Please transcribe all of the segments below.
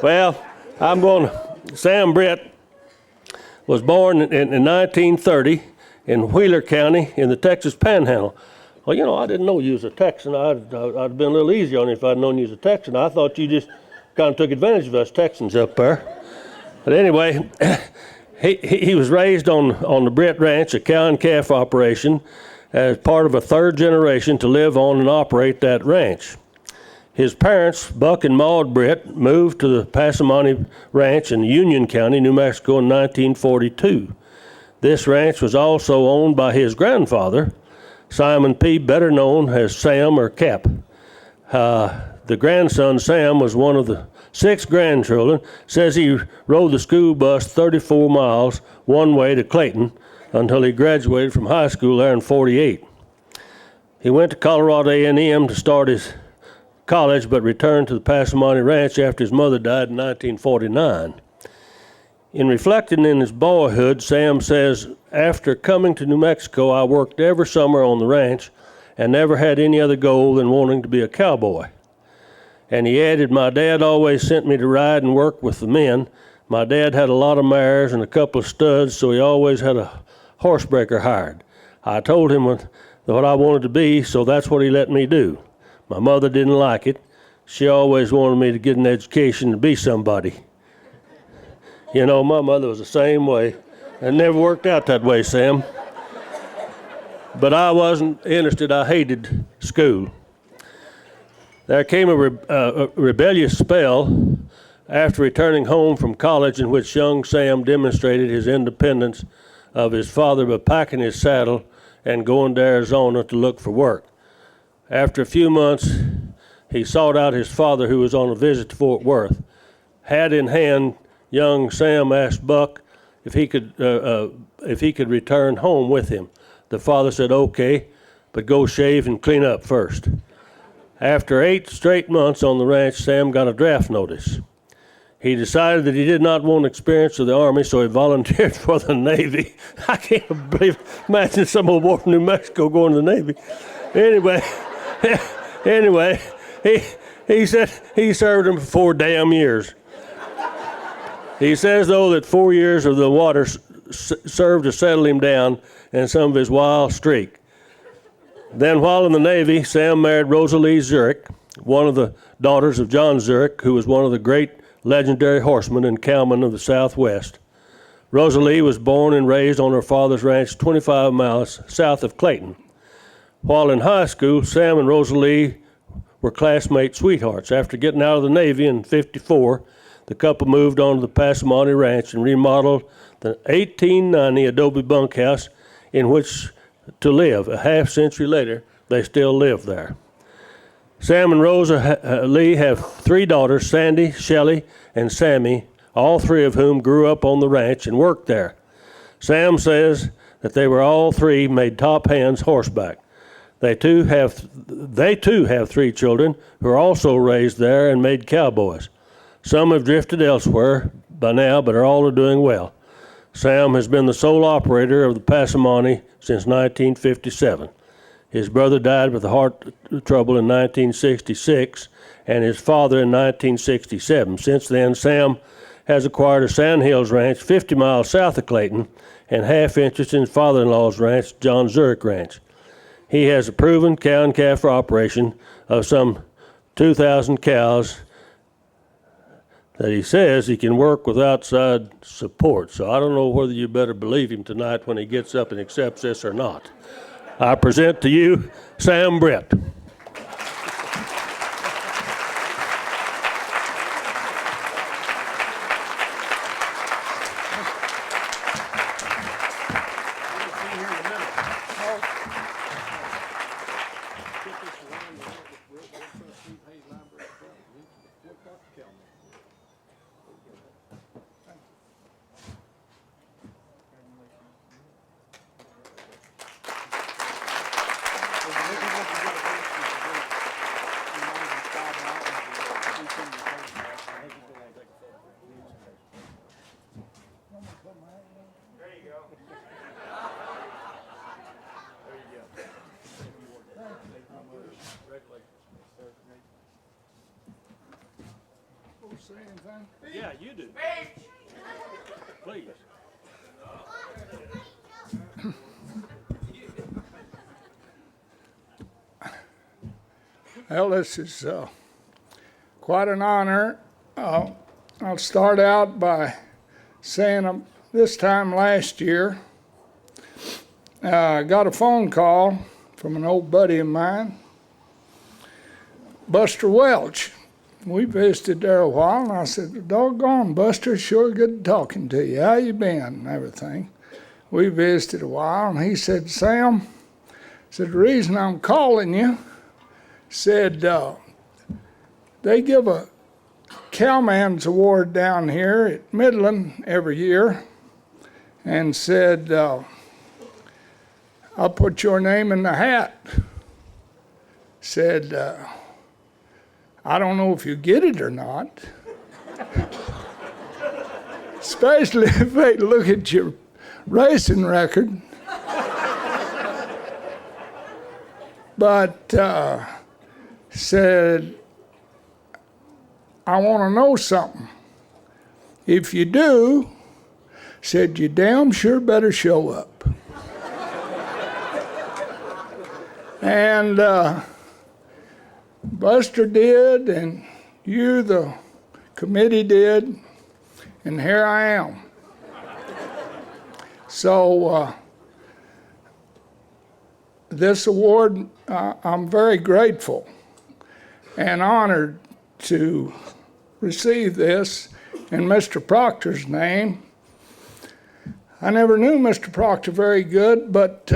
Well, Sam Britt was born in 1930 in Wheeler County in the Texas Panhandle. Well, I didn't know you was a Texan. I'd been a little easier on you if I'd known you was a Texan. I thought you just kind of took advantage of us Texans up there. But anyway, he was raised on the Britt Ranch, a cow and calf operation, as part of a third generation to live on and operate that ranch. His parents, Buck and Maud Britt, moved to the Passamani Ranch in Union County, New Mexico in 1942. This ranch was also owned by his grandfather, Simon P., better known as Sam or Cap. The grandson, Sam, was one of the 6 grandchildren. Says he rode the school bus 34 miles one way to Clayton until he graduated from high school there in 48. He went to Colorado A&M to start his college, but returned to the Passamani Ranch after his mother died in 1949. In reflecting in his boyhood, Sam says, "After coming to New Mexico, I worked every summer on the ranch and never had any other goal than wanting to be a cowboy." And he added, "My dad always sent me to ride and work with the men. My dad had a lot of mares and a couple of studs, so he always had a horsebreaker hired. I told him what I wanted to be, so that's what he let me do. My mother didn't like it. She always wanted me to get an education and be somebody. My mother was the same way. It never worked out that way, Sam. But I wasn't interested. I hated school." There came a rebellious spell after returning home from college in which young Sam demonstrated his independence of his father by packing his saddle and going to Arizona to look for work. After a few months, he sought out his father, who was on a visit to Fort Worth. Hat in hand, young Sam asked Buck if he could return home with him. The father said, "Okay, but go shave and clean up first." After 8 straight months on the ranch, Sam got a draft notice. He decided that he did not want experience of the Army, so he volunteered for the Navy. I can't imagine some old boy from New Mexico going to the Navy. Anyway, he said he served him for 4 damn years. He says, though, that 4 years of the water served to settle him down and some of his wild streak. Then while in the Navy, Sam married Rosalee Zurich, one of the daughters of John Zurich, who was one of the great legendary horsemen and cowmen of the Southwest. Rosalee was born and raised on her father's ranch 25 miles south of Clayton. While in high school, Sam and Rosalee were classmate sweethearts. After getting out of the Navy in '54, the couple moved on to the Passamani Ranch and remodeled the 1890 adobe bunkhouse in which to live. A half-century later, they still live there. Sam and Rosalee have 3 daughters, Sandy, Shelley, and Sammy, all 3 of whom grew up on the ranch and worked there. Sam says that they were all 3 made top hands horseback. They too have 3 children who are also raised there and made cowboys. Some have drifted elsewhere by now, but are all doing well. Sam has been the sole operator of the Passamani since 1957. His brother died with heart trouble in 1966, and his father in 1967. Since then, Sam has acquired a Sandhills Ranch 50 miles south of Clayton and half interest in his father-in-law's ranch, John Zurich Ranch. He has a proven cow and calf operation of some 2,000 cows that he says he can work with outside support. So I don't know whether you better believe him tonight when he gets up and accepts this or not. I present to you Sam Britt. say anything? Yeah, you do. Please. Well, this is quite an honor. I'll start out by saying this time last year, I got a phone call from an old buddy of mine, Buster Welch. We visited there a while, and I said, doggone, Buster, sure good talking to you. How you been and everything? We visited a while, and he said, Sam, the reason I'm calling you, said, they give a Cowman's Award down here at Midland every year, and said, I'll put your name in the hat. Said, I don't know if you get it or not, especially if they look at your racing record. But said, I want to know something. If you do, said, you damn sure better show up. And Buster did, and you, the committee, did, and here I am. So this award, I'm very grateful and honored to receive this in Mr. Proctor's name. I never knew Mr. Proctor very good, but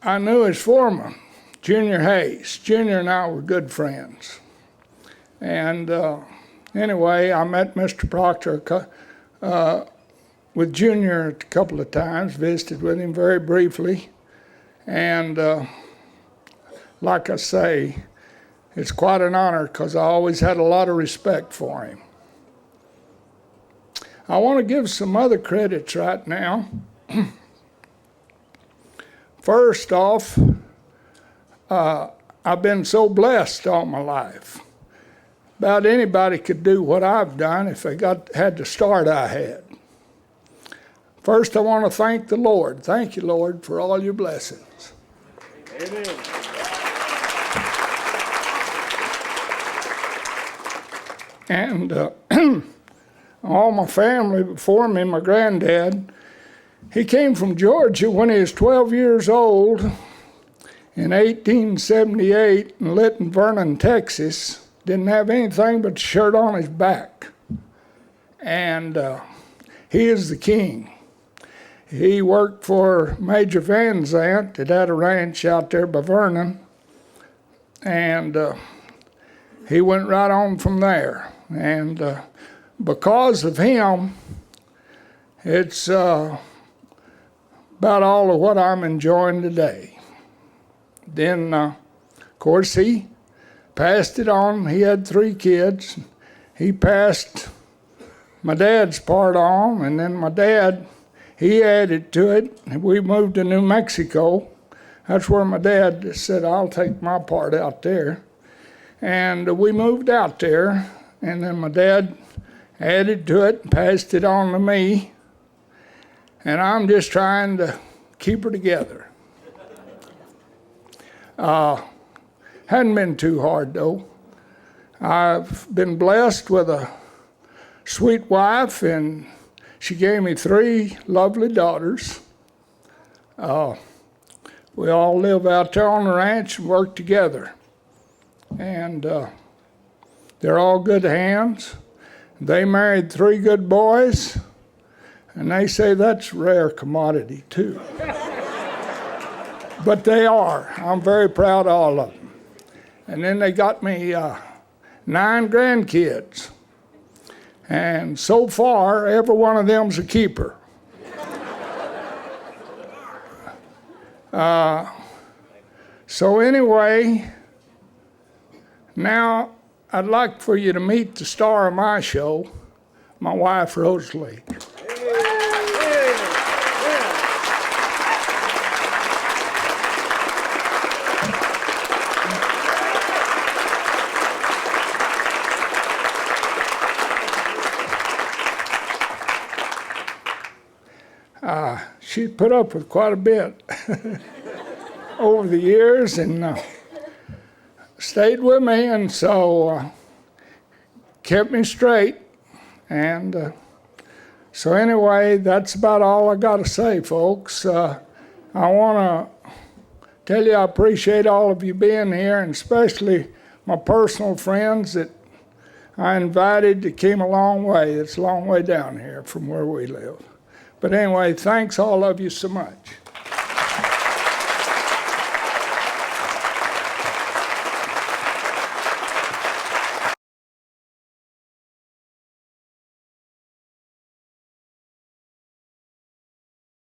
I knew his foreman, Junior Hayes. Junior and I were good friends. And anyway, I met Mr. Proctor with Junior a couple of times, visited with him very briefly. And like I say, it's quite an honor because I always had a lot of respect for him. I want to give some other credits right now. First off, I've been so blessed all my life. About anybody could do what I've done if they had the start I had. First, I want to thank the Lord. Thank you, Lord, for all your blessings. Amen. And all my family before me, my granddad, he came from Georgia when he was 12 years old in 1878 and lived in Vernon, Texas. Didn't have anything but a shirt on his back. And he is the king. He worked for Major Van Zant that had a ranch out there by Vernon. And he went right on from there. And because of him, it's about all of what I'm enjoying today. Then, of course, he passed it on. He had 3 kids. He passed my dad's part on, and then my dad, he added to it. We moved to New Mexico. That's where my dad said, I'll take my part out there. And we moved out there, and then my dad added to it and passed it on to me. And I'm just trying to keep her together. Hadn't been too hard, though. I've been blessed with a sweet wife, and she gave me 3 lovely daughters. We all live out there on the ranch and work together. And they're all good hands. They married 3 good boys, and they say that's a rare commodity, too. But they are. I'm very proud of all of them. And then they got me 9 grandkids. And so far, every one of them's a keeper. So anyway, now I'd like for you to meet the star of my show, my wife, Rosalee. she put up with quite a bit over the years and stayed with me, and so kept me straight. And so anyway, that's about all I got to say, folks. I want to tell you I appreciate all of you being here, and especially my personal friends that I invited that came a long way. It's a long way down here from where we live. But anyway, thanks all of you so much.